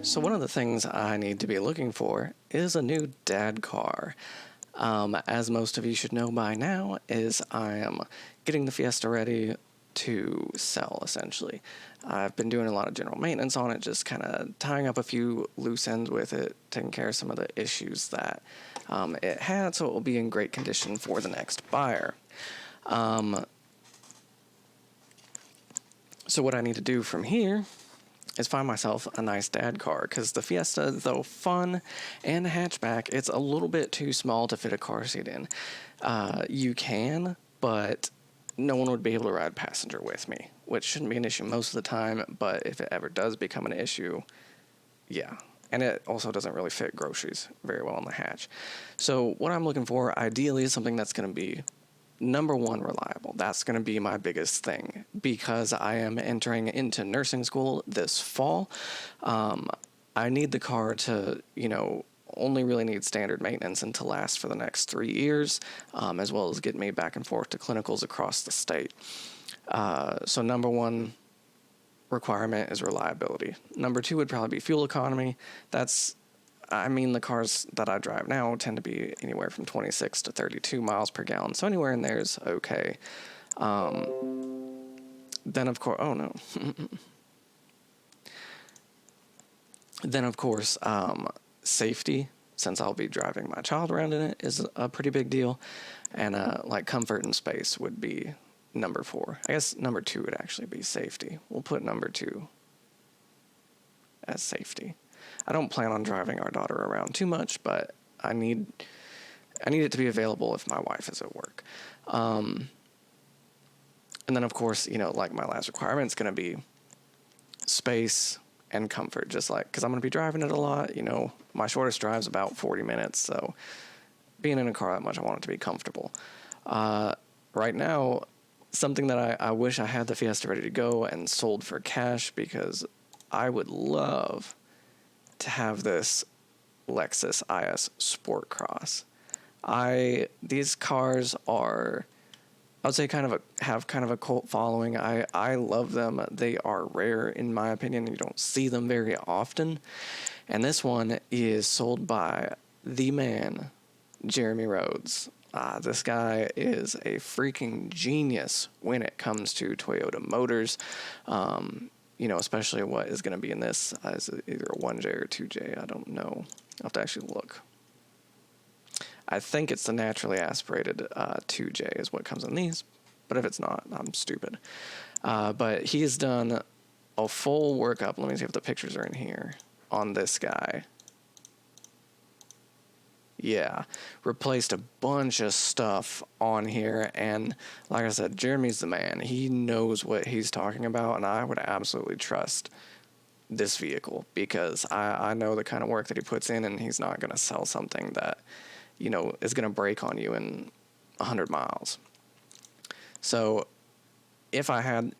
So one of the things I need to be looking for is a new dad car. As most of you should know by now, is I am getting the Fiesta ready to sell, essentially. I've been doing a lot of general maintenance on it, just kind of tying up a few loose ends with it, taking care of some of the issues that it had, so it will be in great condition for the next buyer. So what I need to do from here is find myself a nice dad car, because the Fiesta, though fun and hatchback, it's a little bit too small to fit a car seat in. You can, but no one would be able to ride passenger with me, which shouldn't be an issue most of the time, but if it ever does become an issue, yeah. And it also doesn't really fit groceries very well in the hatch. So what I'm looking for, ideally, is something that's going to be number one, reliable. That's going to be my biggest thing, because I am entering into nursing school this fall. I need the car to, only really need standard maintenance and to last for the next 3 years, as well as get me back and forth to clinicals across the state. So number one requirement is reliability. Number two would probably be fuel economy. The cars that I drive now tend to be anywhere from 26 to 32 miles per gallon, so anywhere in there is okay. Then, of course, oh no. Then, of course, safety, since I'll be driving my child around in it, is a pretty big deal. And, comfort and space would be number 4. I guess number 2 would actually be safety. We'll put number 2 as safety. I don't plan on driving our daughter around too much, but I need it to be available if my wife is at work. And then, of course, my last requirement is going to be space and comfort, just because I'm going to be driving it a lot. My shortest drive is about 40 minutes, so being in a car that much, I want it to be comfortable. Right now, something that I wish I had the Fiesta ready to go and sold for cash, because I would love to have this Lexus IS Sport Cross. These cars are, I would say, have kind of a cult following. I love them. They are rare, in my opinion. You don't see them very often. And this one is sold by the man, Jeremy Rhodes. This guy is a freaking genius when it comes to Toyota Motors. Especially what is going to be in this. Is it either a 1J or 2J? I don't know. I'll have to actually look. I think it's the naturally aspirated 2J is what comes in these. But if it's not, I'm stupid. But he has done a full workup. Let me see if the pictures are in here on this guy. Yeah, replaced a bunch of stuff on here, and like I said, Jeremy's the man. He knows what he's talking about, and I would absolutely trust this vehicle, because I know the kind of work that he puts in, and he's not going to sell something that, is going to break on you in 100 miles. So if I had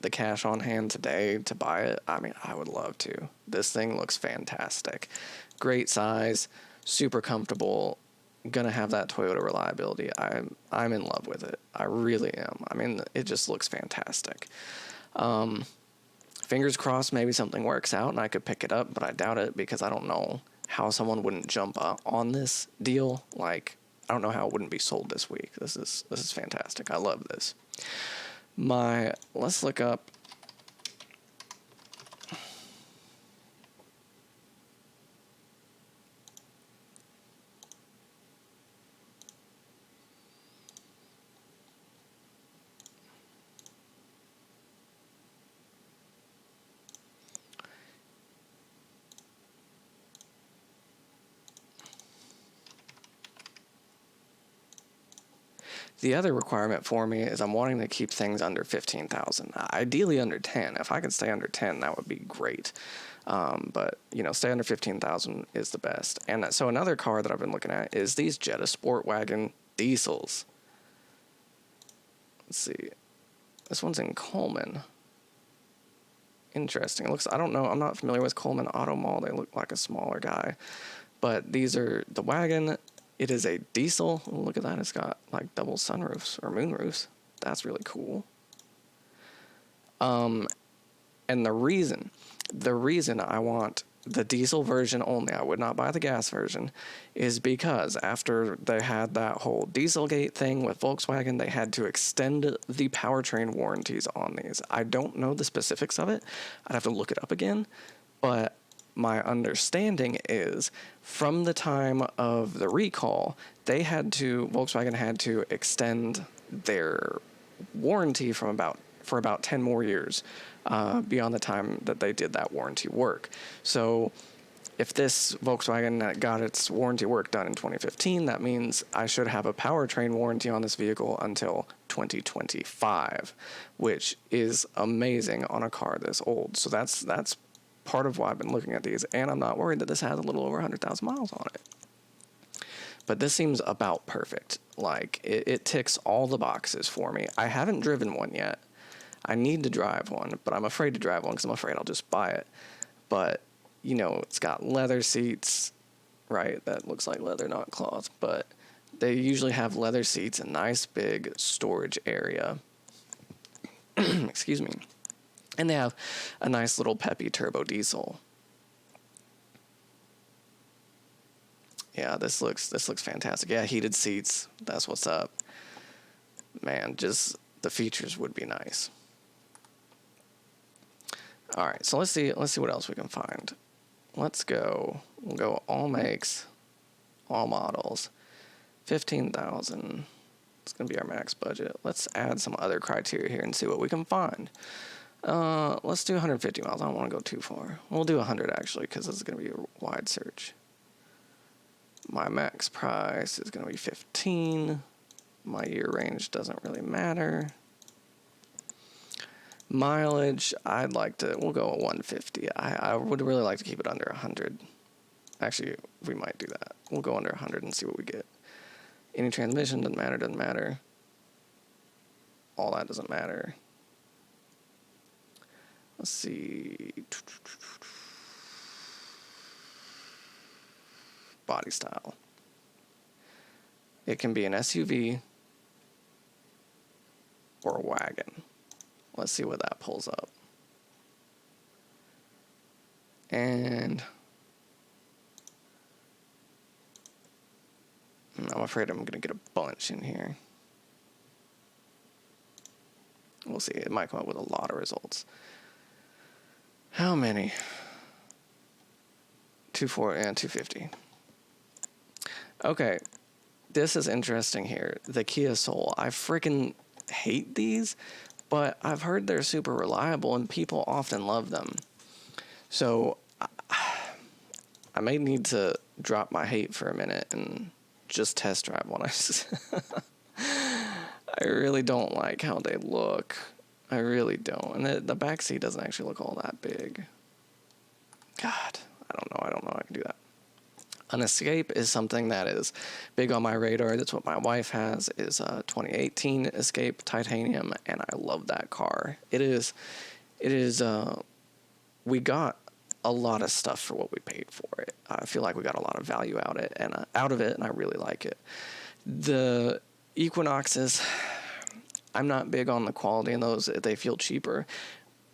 the cash on hand today to buy it, I would love to. This thing looks fantastic. Great size. Super comfortable, gonna have that Toyota reliability. I'm in love with it. I really am. It just looks fantastic. Fingers crossed maybe something works out and I could pick it up, but I doubt it, because I don't know how someone wouldn't jump on this deal. I don't know how it wouldn't be sold this week. This is fantastic. I love this. Let's look up. The other requirement for me is I'm wanting to keep things under 15,000. Ideally under 10. If I could stay under 10, that would be great. But stay under 15,000 is the best. And so another car that I've been looking at is these Jetta Sport Wagon diesels. Let's see. This one's in Coleman. Interesting. It looks. I don't know. I'm not familiar with Coleman Auto Mall. They look like a smaller guy. But these are the wagon. It is a diesel. Oh, look at that. It's got double sunroofs or moonroofs. That's really cool. And the reason I want the diesel version only, I would not buy the gas version, is because after they had that whole Dieselgate thing with Volkswagen, they had to extend the powertrain warranties on these. I don't know the specifics of it. I'd have to look it up again. But my understanding is from the time of the recall, Volkswagen had to extend their warranty for about 10 more years beyond the time that they did that warranty work. So if this Volkswagen got its warranty work done in 2015, that means I should have a powertrain warranty on this vehicle until 2025, which is amazing on a car this old. So that's part of why I've been looking at these, and I'm not worried that this has a little over 100,000 miles on it. But this seems about perfect. Like, it ticks all the boxes for me. I haven't driven one yet. I need to drive one, but I'm afraid to drive one because I'm afraid I'll just buy it. But, you know, it's got leather seats, right? That looks like leather, not cloth. But they usually have leather seats, a nice big storage area. Excuse me. And they have a nice little peppy turbo diesel. Yeah, this looks fantastic. Yeah, heated seats. That's what's up. Man, just the features would be nice. All right, so let's see what else we can find. We'll go all makes, all models. 15,000. It's going to be our max budget. Let's add some other criteria here and see what we can find. Let's do 150 miles. I don't want to go too far. We'll do 100 actually, because this is going to be a wide search. My max price is going to be 15. My year range doesn't really matter. Mileage, we'll go at 150. I would really like to keep it under 100. Actually, we might do that. We'll go under 100 and see what we get. Any transmission, doesn't matter. All that doesn't matter. Let's see. Body style. It can be an SUV or a wagon. Let's see what that pulls up. And I'm afraid I'm going to get a bunch in here. We'll see. It might come up with a lot of results. How many? 240 and 250. Okay. This is interesting here. The Kia Soul. I freaking hate these, but I've heard they're super reliable and people often love them. So I may need to drop my hate for a minute and just test drive one. I really don't like how they look. I really don't. And the back seat doesn't actually look all that big. God, I don't know I can do that. An Escape is something that is big on my radar. That's what my wife has, is a 2018 Escape Titanium, and I love that car. It is, we got a lot of stuff for what we paid for it. I feel like we got a lot of value out of it, and I really like it. The Equinoxes, I'm not big on the quality in those. They feel cheaper.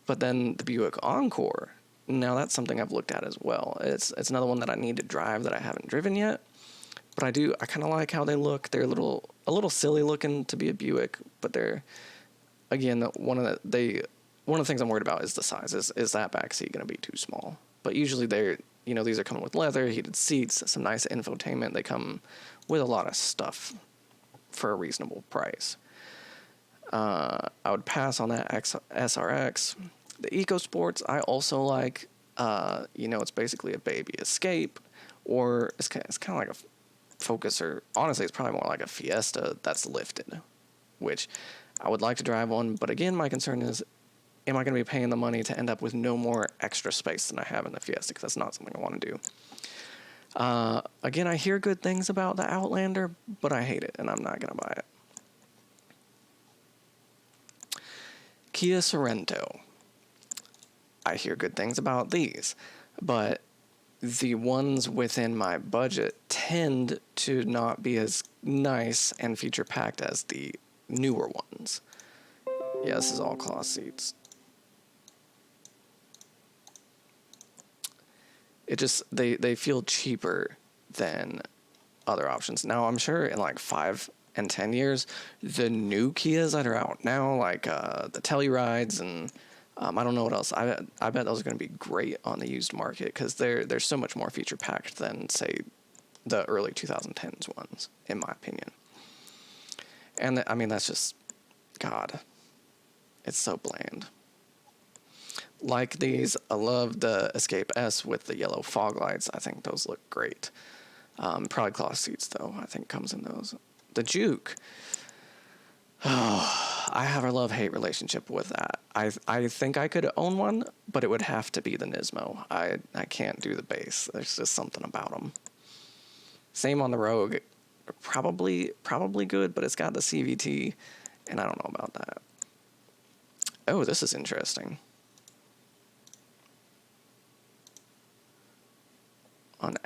But then the Buick Encore, now that's something I've looked at as well. It's another one that I need to drive that I haven't driven yet. But I kind of like how they look. They're a little silly looking to be a Buick, but they're, again, one of the things I'm worried about is the size. Is that back seat going to be too small? But usually these are coming with leather, heated seats, some nice infotainment. They come with a lot of stuff for a reasonable price. I would pass on that SRX. The EcoSports I also like. It's basically a baby Escape, or it's kind of like a Focus, or honestly, it's probably more like a Fiesta that's lifted, which I would like to drive one. But again, my concern is, am I going to be paying the money to end up with no more extra space than I have in the Fiesta? Because that's not something I want to do. Again, I hear good things about the Outlander, but I hate it, and I'm not going to buy it. Kia Sorento. I hear good things about these, but the ones within my budget tend to not be as nice and feature-packed as the newer ones. Yeah, this is all cloth seats. it just they feel cheaper than other options. Now I'm sure in like 5 and 10 years, the new Kias that are out now, like the Tellurides and I don't know what else. I bet those are going to be great on the used market because they're so much more feature packed than say the early 2010s ones, in my opinion. And I mean that's just God. It's so bland. Like these, I love the Escape S with the yellow fog lights. I think those look great. Probably cloth seats though. I think comes in those. The Juke. Oh, I have a love-hate relationship with that. I think I could own one, but it would have to be the Nismo. I can't do the base. There's just something about them. Same on the Rogue. Probably good, but it's got the CVT, and I don't know about that. Oh, this is interesting. On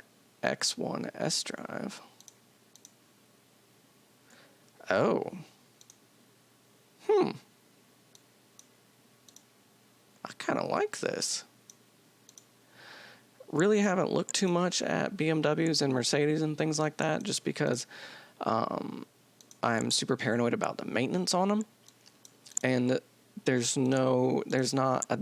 X1 S-Drive. Oh. I kind of like this. Really haven't looked too much at BMWs and Mercedes and things like that just because I'm super paranoid about the maintenance on them. And there's not a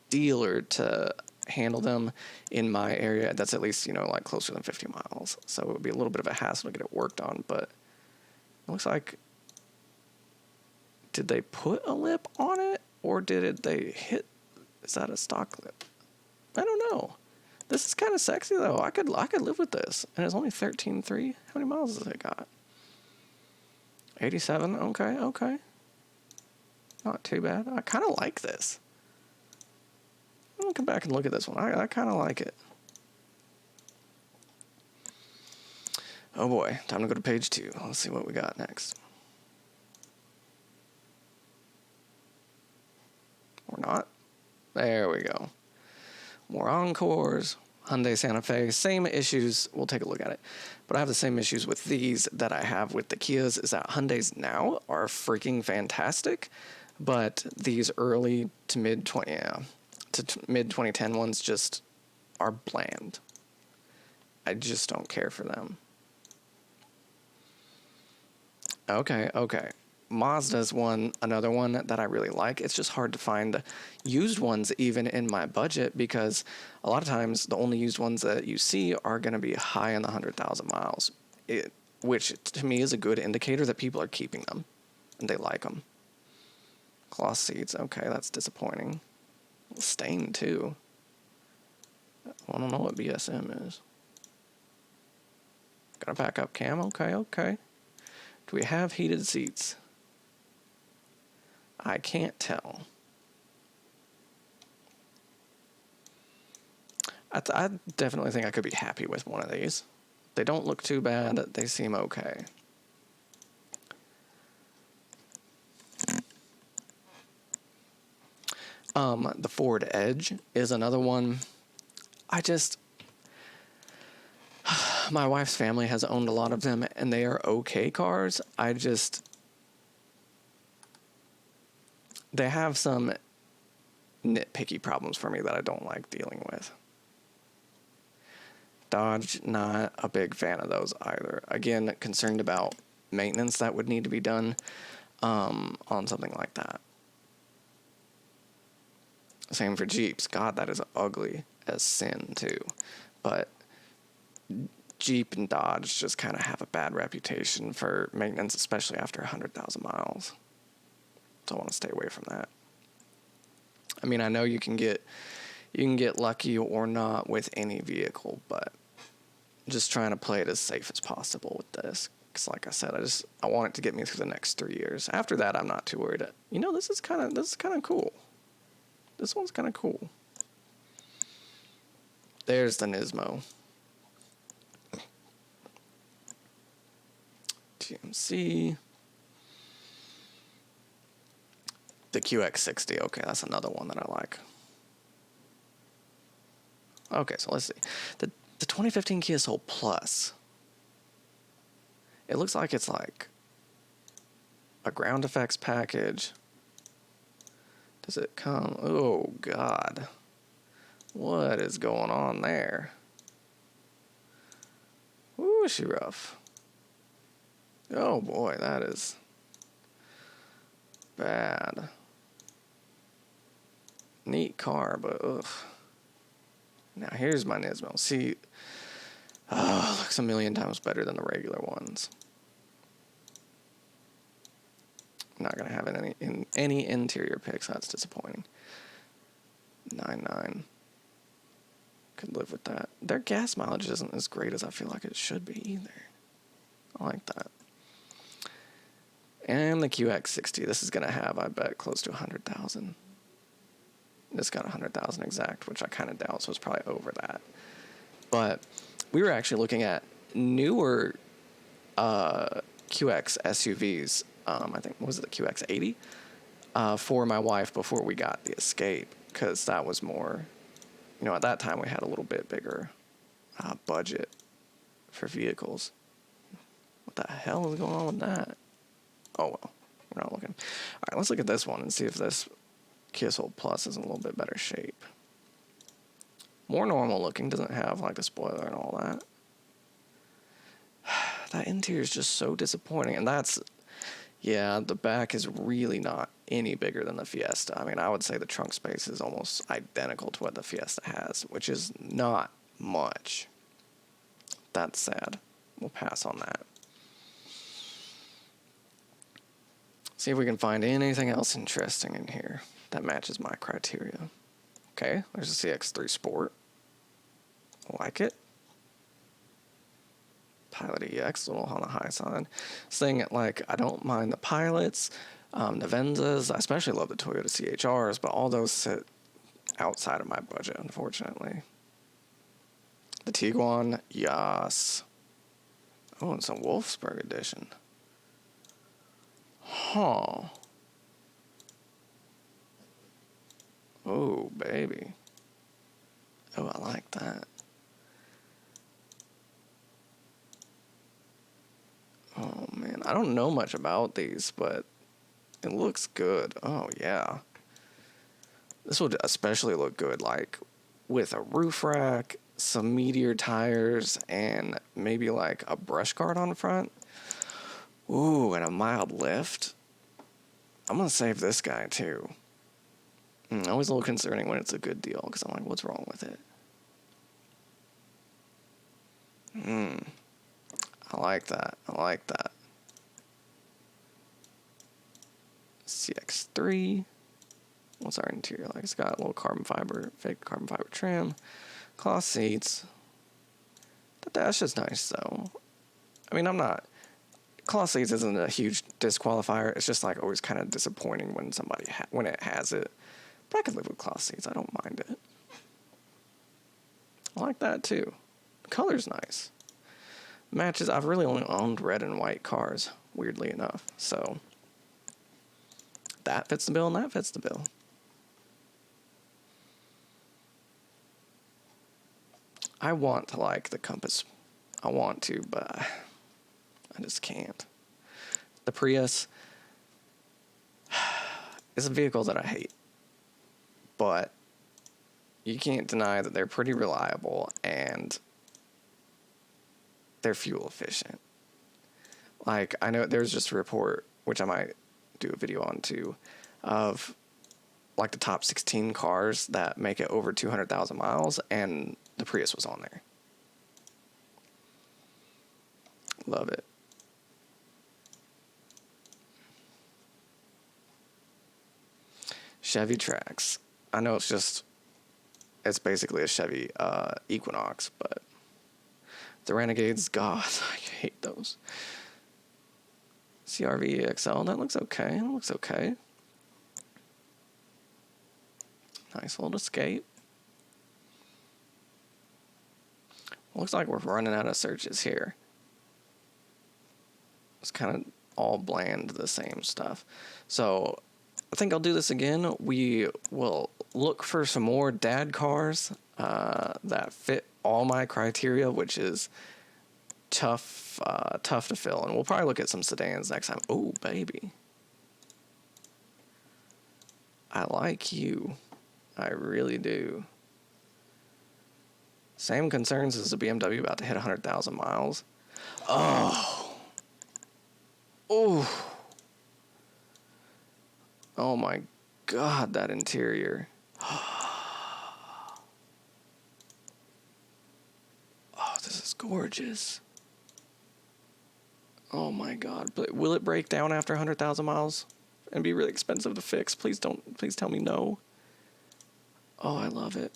dealer to handle them in my area that's at least, like closer than 50 miles. So it would be a little bit of a hassle to get it worked on, but it looks like, did they put a lip on it or they hit, is that a stock lip? I don't know. This is kind of sexy though. I could live with this. And it's only 13.3. How many miles does it got? 87. Okay. Not too bad. I kind of like this. I'm going to come back and look at this one. I kind of like it. Oh boy, time to go to page 2. Let's see what we got next. Or not. There we go. More Encores. Hyundai Santa Fe. Same issues. We'll take a look at it. But I have the same issues with these that I have with the Kias, is that Hyundais now are freaking fantastic. But these early to mid 2010 ones just are bland. I just don't care for them. Okay. Mazda's another one that I really like. It's just hard to find used ones even in my budget because a lot of times the only used ones that you see are going to be high in the 100,000 miles, which to me is a good indicator that people are keeping them and they like them. Cloth seats, okay, that's disappointing. Stain too. I don't know what BSM is. Got a backup cam, okay. Do we have heated seats? I can't tell. I definitely think I could be happy with one of these. They don't look too bad. They seem okay. The Ford Edge is another one. My wife's family has owned a lot of them, and they are okay cars. They have some nitpicky problems for me that I don't like dealing with. Dodge, not a big fan of those either. Again, concerned about maintenance that would need to be done on something like that. Same for Jeeps. God, that is ugly as sin too. But Jeep and Dodge just kind of have a bad reputation for maintenance, especially after 100,000 miles. So I want to stay away from that. I mean, I know you can get lucky or not with any vehicle, but just trying to play it as safe as possible with this. Because like I said, I want it to get me through the next 3 years. After that, I'm not too worried. This is kind of cool. This one's kind of cool. There's the Nismo. GMC. The QX60. Okay, that's another one that I like. Okay, so let's see. The 2015 Kia Soul Plus. It looks like it's like a ground effects package. Does it come? Oh, God. What is going on there? Ooh, is she rough? Oh boy, that is bad. Neat car, but ugh. Now here's my Nismo. See, looks a million times better than the regular ones. I'm not gonna have any interior pics. That's disappointing. 9.9. Could live with that. Their gas mileage isn't as great as I feel like it should be either. I like that. And the QX60. This is gonna have, I bet, close to 100,000. This got 100,000 exact, which I kind of doubt, so it's probably over that. But we were actually looking at newer QX SUVs. I think, what was it, the QX80? For my wife before we got the Escape, because that was more, at that time we had a little bit bigger budget for vehicles. What the hell is going on with that? Oh, well, we're not looking. All right, let's look at this one and see if this Kia Soul Plus is in a little bit better shape. More normal looking, doesn't have like the spoiler and all that. That interior is just so disappointing, and the back is really not any bigger than the Fiesta. I mean, I would say the trunk space is almost identical to what the Fiesta has, which is not much. That's sad. We'll pass on that. See if we can find anything else interesting in here that matches my criteria. Okay, there's a CX-3 Sport. I like it. Pilot EX, a little on the high side. Saying I don't mind the Pilots, the Venzas. I especially love the Toyota CHRs, but all those sit outside of my budget, unfortunately. The Tiguan, yes. Oh, it's a Wolfsburg edition. Huh. Oh, baby. Oh, I like that. Oh, man. I don't know much about these, but it looks good. Oh, yeah. This would especially look good, with a roof rack, some Meteor tires, and maybe, a brush guard on the front. Ooh, and a mild lift. I'm going to save this guy, too. Always a little concerning when it's a good deal, because I'm like, what's wrong with it? I like that. CX-3. What's our interior like? It's got a little fake carbon fiber trim. Cloth seats. The dash is nice, though. I mean, cloth seats isn't a huge disqualifier. It's just, always kind of disappointing when when it has it. But I could live with cloth seats. I don't mind it. I like that, too. The color's nice. Matches. I've really only owned red and white cars, weirdly enough. So that fits the bill and that fits the bill. I want to like the Compass. I want to, but I just can't. The Prius is a vehicle that I hate. But you can't deny that they're pretty reliable and they're fuel efficient. I know there's just a report, which I might do a video on too, of the top 16 cars that make it over 200,000 miles, and the Prius was on there. Love it. Chevy Trax. I know it's basically a Chevy Equinox, but the Renegades, God, I hate those. CRV EXL, that looks okay. Nice little Escape. Looks like we're running out of searches here. It's kind of all bland, the same stuff. So I think I'll do this again. We will look for some more dad cars that fit all my criteria, which is tough to fill. And we'll probably look at some sedans next time. Oh, baby. I like you. I really do. Same concerns as the BMW about to hit 100,000 miles. Oh, oh my God, that interior. Oh, this is gorgeous. Oh my God, but will it break down after 100,000 miles and be really expensive to fix? Please please tell me no. Oh, I love it.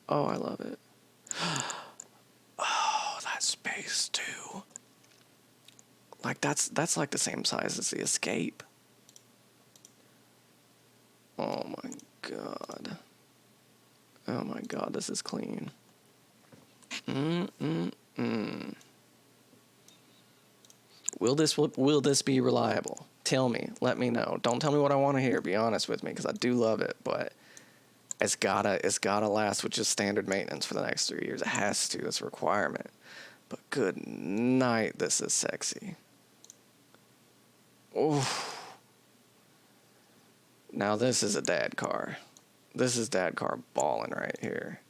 Oh, I love it. Oh, that space too. Like that's like the same size as the Escape. Oh my God. Oh my God, this is clean. Will this be reliable? Tell me. Let me know. Don't tell me what I want to hear. Be honest with me, because I do love it, but it's gotta last with just standard maintenance for the next 3 years. It has to. It's a requirement. But good night, this is sexy. Oh. Now this is a dad car. This is dad car balling right here.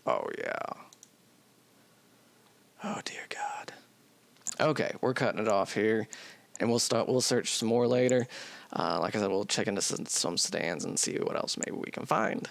Oh yeah. Oh dear God. Okay, we're cutting it off here, and we'll search some more later. Like I said, we'll check into some sedans and see what else maybe we can find.